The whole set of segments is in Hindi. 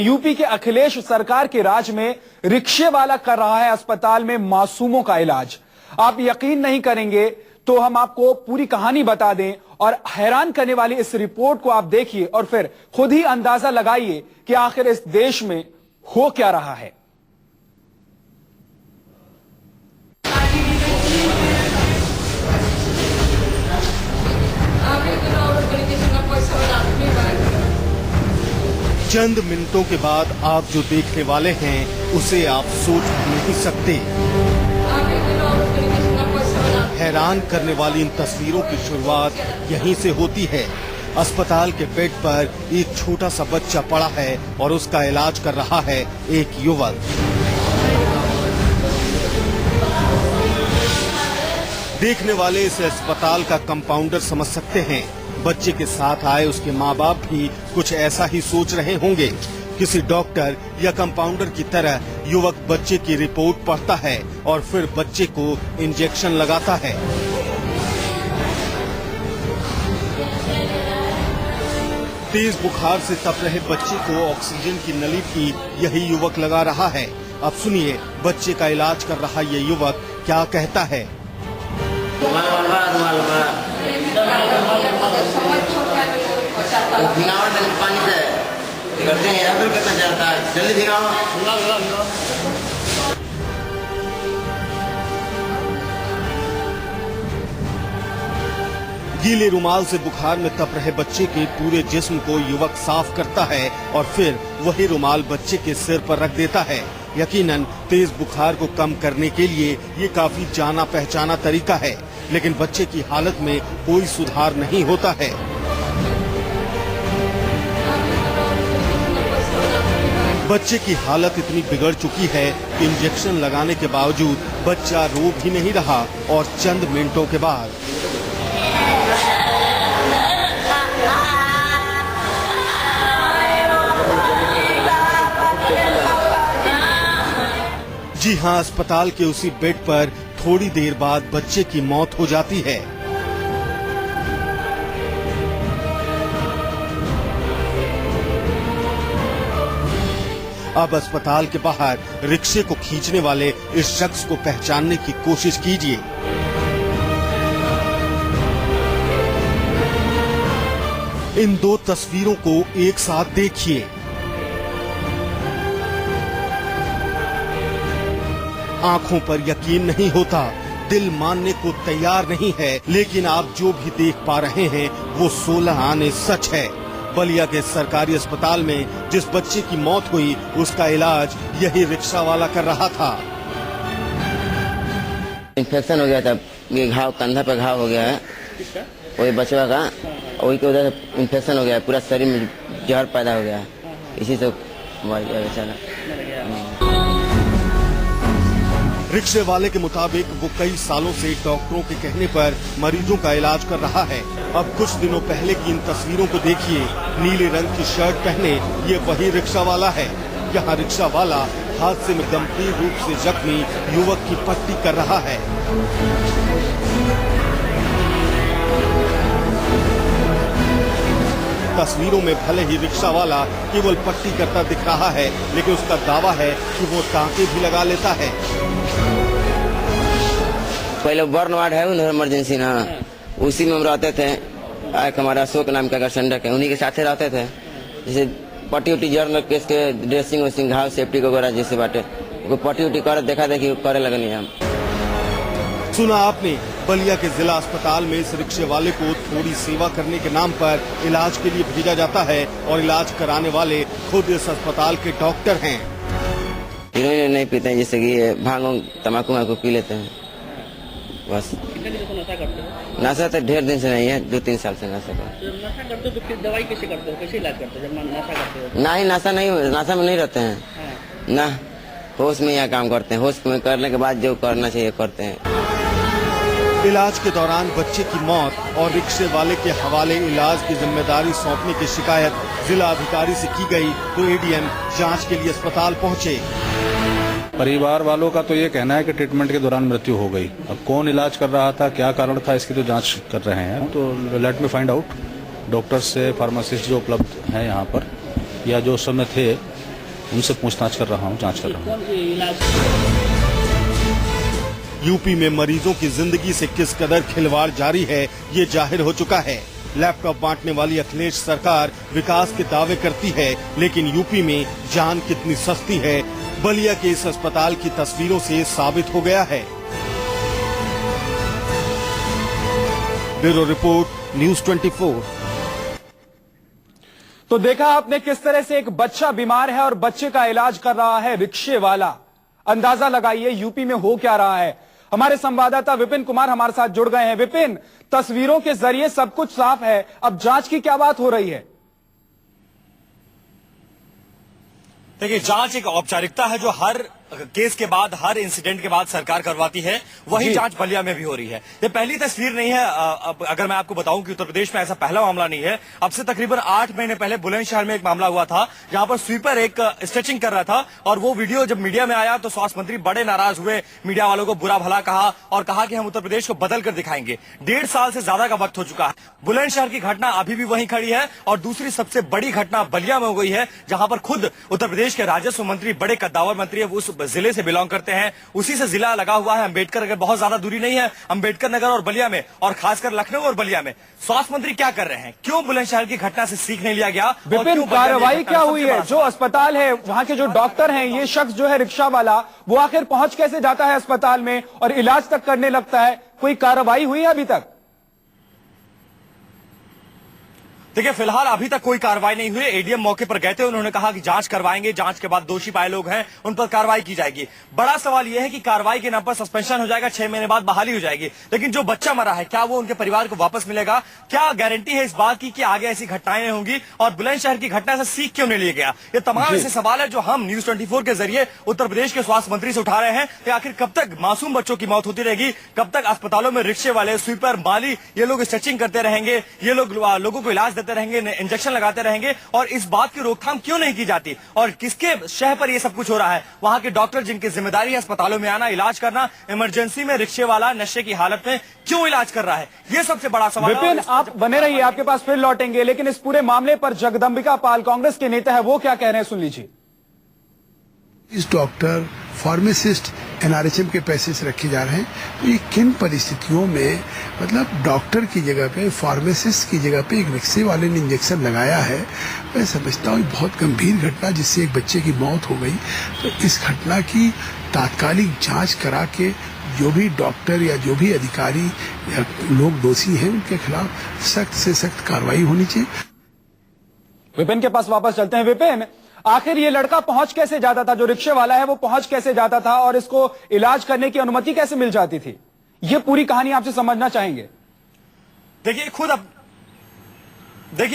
यूपी के अखिलेश सरकार के राज में रिक्शे वाला कर रहा है अस्पताल में मासूमों का इलाज। आप यकीन नहीं करेंगे तो हम आपको पूरी कहानी बता दें और हैरान करने वाली इस रिपोर्ट को आप देखिए और फिर खुद ही अंदाजा लगाइए कि आखिर इस देश में हो क्या रहा है। चंद मिनटों के बाद आप जो देखने वाले हैं उसे आप सोच नहीं सकते। हैरान करने वाली इन तस्वीरों की शुरुआत यहीं से होती है। अस्पताल के बेड पर एक छोटा सा बच्चा पड़ा है और उसका इलाज कर रहा है एक युवक। देखने वाले इस अस्पताल का कंपाउंडर समझ सकते हैं। बच्चे के साथ आए उसके माँ बाप भी कुछ ऐसा ही सोच रहे होंगे। किसी डॉक्टर या कंपाउंडर की तरह युवक बच्चे की रिपोर्ट पढ़ता है और फिर बच्चे को इंजेक्शन लगाता है। तेज बुखार से तप रहे बच्चे को ऑक्सीजन की नली भी यही युवक लगा रहा है। अब सुनिए बच्चे का इलाज कर रहा ये युवक क्या कहता है। पानी से करते हैं कितना चलता है, जल्दी भिगाओ। गीले रुमाल से बुखार में तप रहे बच्चे के पूरे जिस्म को युवक साफ करता है और फिर वही रुमाल बच्चे के सिर पर रख देता है। यकीनन तेज बुखार को कम करने के लिए ये काफी जाना पहचाना तरीका है, लेकिन बच्चे की हालत में कोई सुधार नहीं होता है। बच्चे की हालत इतनी बिगड़ चुकी है कि इंजेक्शन लगाने के बावजूद बच्चा रो भी नहीं रहा और चंद मिनटों के बाद जी हाँ, अस्पताल के उसी बेड पर थोड़ी देर बाद बच्चे की मौत हो जाती है। अब अस्पताल के बाहर रिक्शे को खींचने वाले इस शख्स को पहचानने की कोशिश कीजिए। इन दो तस्वीरों को एक साथ देखिए। आंखों पर यकीन नहीं होता, दिल मानने को तैयार नहीं है, लेकिन आप जो भी देख पा रहे हैं वो 16 आने सच है। बलिया के सरकारी अस्पताल में जिस बच्चे की मौत हुई उसका इलाज यही रिक्शा वाला कर रहा था। इन्फेक्शन हो गया था, ये घाव कंधा पे घाव हो गया है, वही बचवा का, वही की वजह से इन्फेक्शन हो गया है, पूरा शरीर में जहर पैदा हो गया है, इसी से मर गया बेचारा। रिक्शे वाले के मुताबिक वो कई सालों से डॉक्टरों के कहने पर मरीजों का इलाज कर रहा है। अब कुछ दिनों पहले की इन तस्वीरों को देखिए। नीले रंग की शर्ट पहने ये वही रिक्शा वाला है। यहाँ रिक्शा वाला हादसे में गंभीर रूप से जख्मी युवक की पट्टी कर रहा है। तस्वीरों में भले ही रिक्शा वाला केवल पट्टी करता दिख रहा है, लेकिन उसका दावा है कि वो टाँके भी लगा लेता है। पहले बर्न वार्ड है उधर इमरजेंसी ना, उसी में हम रहते थे। एक हमारा अशोक नाम का गठसंडक है, उन्हीं के साथ रहते थे। जैसे पट्टी उट्टी जर्नल केस के ड्रेसिंग वेसिंग घाव सेफ्टी वगैरह जैसे बाटे पट्टी उट्टी कर देखा देखी करे लगनी हम। सुना आपने, बलिया के जिला अस्पताल में इस रिक्शे वाले को थोड़ी सेवा करने के नाम पर इलाज के लिए भेजा जाता है और इलाज कराने वाले खुद इस अस्पताल के डॉक्टर हैं। हीरोइन नहीं पीते हैं, जैसे कि भांग तम्बाकू वाकू पी लेते हैं बस। नशा तो ढेर दिन से नहीं है, 2-3 साल से नशा करते। नशा करते तो फिर दवाई कैसे करते हो, कैसे इलाज करते हो जब नशा करते हो? नहीं, नशा में नहीं रहते हैं। हाँ। ना होश में यहाँ काम करते हैं, होश में करने के बाद जो करना चाहिए करते हैं। इलाज के दौरान बच्चे की मौत और रिक्शे वाले के हवाले इलाज की जिम्मेदारी सौंपने की शिकायत जिला अधिकारी से की गई तो एडीएम जांच के लिए अस्पताल पहुंचे। परिवार वालों का तो ये कहना है कि ट्रीटमेंट के दौरान मृत्यु हो गई। अब कौन इलाज कर रहा था, क्या कारण था, इसकी तो जांच कर रहे हैं। तो let me find out. Doctors से फार्मासिस्ट जो उपलब्ध हैं यहाँ पर या जो समय थे उनसे पूछताछ कर रहा हूँ, जांच कर रहा हूँ। कौन इलाज? यूपी में मरीजों की जिंदगी से किस कदर खिलवाड़ जारी है, ये जाहिर हो चुका है। लैपटॉप बांटने वाली अखिलेश सरकार विकास के दावे करती है, लेकिन यूपी में जान कितनी सस्ती है, बलिया के इस अस्पताल की तस्वीरों से साबित हो गया है। Bureau report, news 24। तो देखा आपने किस तरह से एक बच्चा बीमार है और बच्चे का इलाज कर रहा है रिक्शे वाला। अंदाजा लगाइए यूपी में हो क्या रहा है। हमारे संवाददाता विपिन कुमार हमारे साथ जुड़ गए हैं। विपिन, तस्वीरों के जरिए सब कुछ साफ है, अब जांच की क्या बात हो रही है? देखिए, जांच एक औपचारिकता है जो हर केस के बाद, हर इंसिडेंट के बाद सरकार करवाती है। वही जांच बलिया में भी हो रही है। ये पहली तस्वीर नहीं है। अगर मैं आपको बताऊं कि उत्तर प्रदेश में ऐसा पहला मामला नहीं है। अब से तकरीबन 8 महीने पहले बुलंदशहर में एक मामला हुआ था, जहां पर स्वीपर एक स्ट्रेचिंग कर रहा था और वो वीडियो जब मीडिया में आया तो स्वास्थ्य मंत्री बड़े नाराज हुए, मीडिया वालों को बुरा भला कहा और कहा कि हम उत्तर प्रदेश को बदल कर दिखाएंगे। 1.5 साल से ज्यादा का वक्त हो चुका है। बुलंदशहर की घटना अभी भी वहीं खड़ी है और दूसरी सबसे बड़ी घटना बलिया में हो गई है, जहां पर खुद उत्तर प्रदेश के राजस्व मंत्री, बड़े कद्दावर मंत्री उस जिले से बिलोंग करते हैं। उसी से जिला लगा हुआ है अंबेडकर, अगर बहुत ज्यादा दूरी नहीं है अंबेडकर नगर और बलिया में, और खासकर लखनऊ और बलिया में। स्वास्थ्य मंत्री क्या कर रहे हैं? क्यों बुलंदशहर की घटना से सीख नहीं लिया गया? विपिन, कार्रवाई क्या हुई है? जो अस्पताल है, वहां के जो डॉक्टर हैं, ये शख्स जो है रिक्शा वाला, वो आखिर पहुंच कैसे जाता है अस्पताल में और इलाज तक करने लगता है? कोई कार्रवाई हुई है अभी तक? देखिए, फिलहाल अभी तक कोई कार्रवाई नहीं हुई। एडीएम मौके पर गए थे, उन्होंने कहा कि जांच करवाएंगे, जांच के बाद दोषी पाए लोग हैं उन पर कार्रवाई की जाएगी। बड़ा सवाल यह है कि कार्रवाई के नाम पर सस्पेंशन हो जाएगा, 6 महीने बाद बहाली हो जाएगी, लेकिन जो बच्चा मरा है क्या वो उनके परिवार को वापस मिलेगा? क्या गारंटी है इस बात की कि आगे ऐसी घटनाएं नहीं होंगी? और बुलंदशहर की घटना से सीख क्यों नहीं लिया गया? ये तमाम ऐसे सवाल है जो हम न्यूज़ 24 के जरिए उत्तर प्रदेश के स्वास्थ्य मंत्री से उठा रहे हैं कि आखिर कब तक मासूम बच्चों की मौत होती रहेगी? कब तक अस्पतालों में रिक्शे वाले, स्वीपर, माली, ये लोग स्ट्रेचिंग करते रहेंगे, ये लोग लोगों को इलाज देते रहेंगे, इंजेक्शन लगाते रहेंगे, और इस बात की रोकथाम क्यों नहीं की जाती? और किसके शह पर ये सब कुछ हो रहा है? वहां के डॉक्टर जिनकी जिम्मेदारी है अस्पतालों में आना, इलाज करना, इमरजेंसी में रिक्शे वाला नशे की हालत में क्यों इलाज कर रहा है? ये सबसे बड़ा सवाल है। विपिन, आप बने रहिए, आपके पास फिर लौटेंगे, लेकिन इस पूरे मामले पर जगदंबिका पाल, कांग्रेस के नेता है, वो क्या कह रहे हैं, सुन लीजिए। इस डॉक्टर, फार्मासिस्ट एनआरएचएम के पैसे से रखे जा रहे हैं, तो ये किन परिस्थितियों में, मतलब डॉक्टर की जगह पे, फार्मासिस्ट की जगह पे एक रिक्शे वाले ने इंजेक्शन लगाया है। मैं समझता हूँ बहुत गंभीर घटना जिससे एक बच्चे की मौत हो गई। तो इस घटना की तात्कालिक जांच करा के जो भी डॉक्टर या जो भी अधिकारी या लोग दोषी हैं उनके खिलाफ सख्त से सख्त कार्रवाई होनी चाहिए। विपिन के पास वापस चलते हैं। विपिन, आखिर ये लड़का पहुंच कैसे जाता था? जो रिक्शे वाला है वो पहुंच कैसे जाता था और इसको इलाज करने की अनुमति कैसे मिल जाती थी? ये पूरी कहानी आपसे समझना चाहेंगे। देखिए,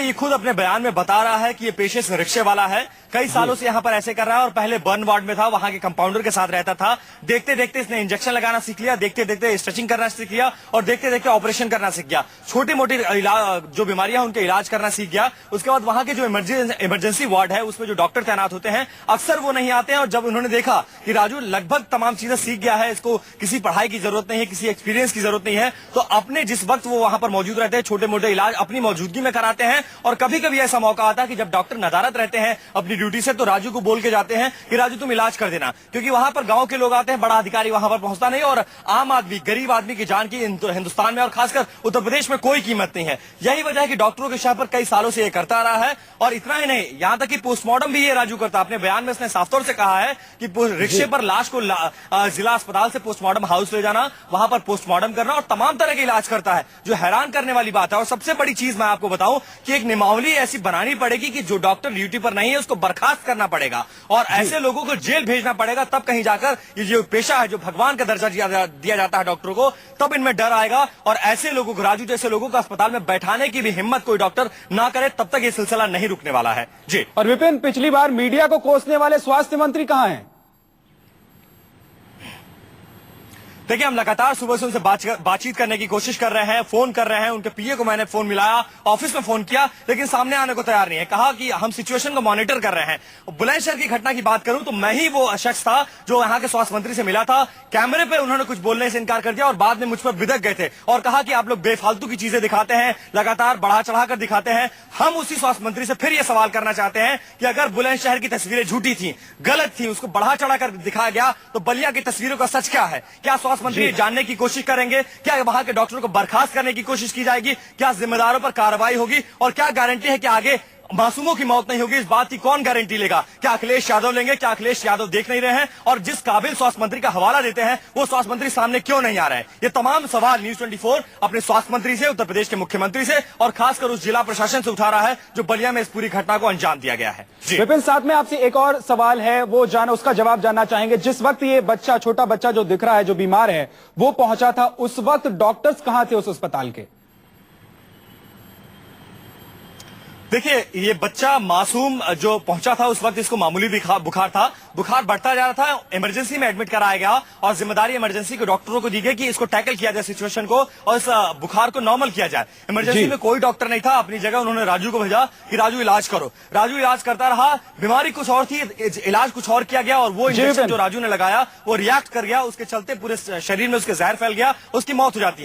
ये खुद अपने बयान में बता रहा है कि ये पेशे से रिक्शे वाला है, कई सालों से यहाँ पर ऐसे कर रहा है और पहले बर्न वार्ड में था, वहां के कंपाउंडर के साथ रहता था। देखते देखते इसने इंजेक्शन लगाना सीख लिया, देखते देखते स्ट्रेचिंग करना सीख लिया और देखते देखते ऑपरेशन करना सीख गया। छोटी मोटी जो बीमारियां उनके इलाज करना सीख गया। उसके बाद वहां के जो इमरजेंसी वार्ड है उसमें जो डॉक्टर तैनात होते हैं अक्सर वो नहीं आते हैं। और जब उन्होंने देखा कि राजू लगभग तमाम चीजें सीख गया है, इसको किसी पढ़ाई की जरूरत नहीं है, किसी एक्सपीरियंस की जरूरत नहीं है, तो अपने जिस वक्त वो वहां पर मौजूद रहते हैं छोटे मोटे इलाज अपनी मौजूदगी में कराते हैं। और कभी कभी ऐसा मौका आता है कि जब डॉक्टर नदारत रहते हैं अपनी ड्यूटी से, तो राजू को बोल के जाते हैं कि राजू तुम इलाज कर देना, क्योंकि वहां पर गांव के लोग आते हैं, बड़ा अधिकारी वहां पर पहुंचता नहीं और आम आदमी, गरीब आदमी की जान की हिंदुस्तान में और खासकर उत्तर प्रदेश में कोई कीमत नहीं है। यही वजह है कि डॉक्टरों के शह पर कई सालों से ये करता रहा है। और इतना ही नहीं, यहां तक कि पोस्टमार्टम भी ये राजू करता। अपने बयान में इसने साफ तौर से कहा है कि रिक्शे पर लाश को जिला अस्पताल से पोस्टमार्टम हाउस ले जाना, वहां पर पोस्टमार्टम करना और तमाम तरह के इलाज करता है, जो हैरान करने वाली बात है। और सबसे बड़ी चीज मैं आपको बताऊं कि एक नियमावली ऐसी बनानी पड़ेगी कि जो डॉक्टर ड्यूटी पर नहीं है उसको बर्खास्त करना पड़ेगा और ऐसे लोगों को जेल भेजना पड़ेगा। तब कहीं जाकर ये जो पेशा है, जो भगवान का दर्जा दिया जाता है डॉक्टरों को, तब इनमें डर आएगा। और ऐसे लोगों को, राजू जैसे लोगों को अस्पताल में बैठाने की भी हिम्मत कोई डॉक्टर ना करे, तब तक ये सिलसिला नहीं रुकने वाला है। जी। और विपिन, पिछली बार मीडिया को कोसने वाले स्वास्थ्य मंत्री कहां हैं? देखिए, हम लगातार सुबह से उनसे बातचीत करने की कोशिश कर रहे हैं, फोन कर रहे हैं, उनके पीए को मैंने फोन मिलाया, ऑफिस में फोन किया, लेकिन सामने आने को तैयार नहीं है। कहा कि हम सिचुएशन को मॉनिटर कर रहे हैं। बुलंदशहर की घटना की बात करूं तो मैं ही वो शख्स था जो यहाँ के स्वास्थ्य मंत्री से मिला था। कैमरे पे उन्होंने कुछ बोलने से इनकार कर दिया और बाद में मुझ पर बिदक गए थे और कहा कि आप लोग बेफालतू की चीजें दिखाते हैं, लगातार बढ़ा चढ़ाकर दिखाते हैं। हम उसी स्वास्थ्य मंत्री से फिर ये सवाल करना चाहते हैं कि अगर बुलंदशहर की तस्वीरें झूठी थी, गलत थी, उसको बढ़ा चढ़ाकर दिखाया गया, तो बलिया की तस्वीरों का सच क्या है? क्या स्वास्थ्य मंत्री जानने की कोशिश करेंगे? क्या वहां के डॉक्टरों को बर्खास्त करने की कोशिश की जाएगी? क्या जिम्मेदारों पर कार्रवाई होगी? और क्या गारंटी है कि आगे मासूमों की मौत नहीं होगी? इस बात की कौन गारंटी लेगा? क्या अखिलेश यादव लेंगे? क्या अखिलेश यादव देख नहीं रहे हैं? और जिस काबिल स्वास्थ्य मंत्री का हवाला देते हैं वो स्वास्थ्य मंत्री सामने क्यों नहीं आ रहे हैं? ये तमाम सवाल न्यूज 24 अपने स्वास्थ्य मंत्री से, उत्तर प्रदेश के मुख्यमंत्री से और खासकर उस जिला प्रशासन से उठा रहा है जो बलिया में इस पूरी घटना को अंजाम दिया गया है। विपिन, साथ में आपसे एक और सवाल है, वो उसका जवाब जानना चाहेंगे। जिस वक्त ये बच्चा, छोटा बच्चा जो दिख रहा है, जो बीमार है, वो पहुंचा था, उस वक्त डॉक्टर्स कहां थे उस अस्पताल के? देखिए, ये बच्चा मासूम जो पहुंचा था उस वक्त इसको मामूली बुखार था। बुखार बढ़ता जा रहा था, इमरजेंसी में एडमिट कराया गया और जिम्मेदारी इमरजेंसी के डॉक्टरों को दी गई कि इसको टैकल किया जाए सिचुएशन को और इस बुखार को नॉर्मल किया जाए। इमरजेंसी में कोई डॉक्टर नहीं था, अपनी जगह उन्होंने राजू को भेजा कि राजू इलाज करो। राजू इलाज करता रहा, बीमारी कुछ और थी, इलाज कुछ और किया गया और वो इंजेक्शन जो राजू ने लगाया वो रिएक्ट कर गया, उसके चलते पूरे शरीर में उसके जहर फैल गया, उसकी मौत हो जाती है।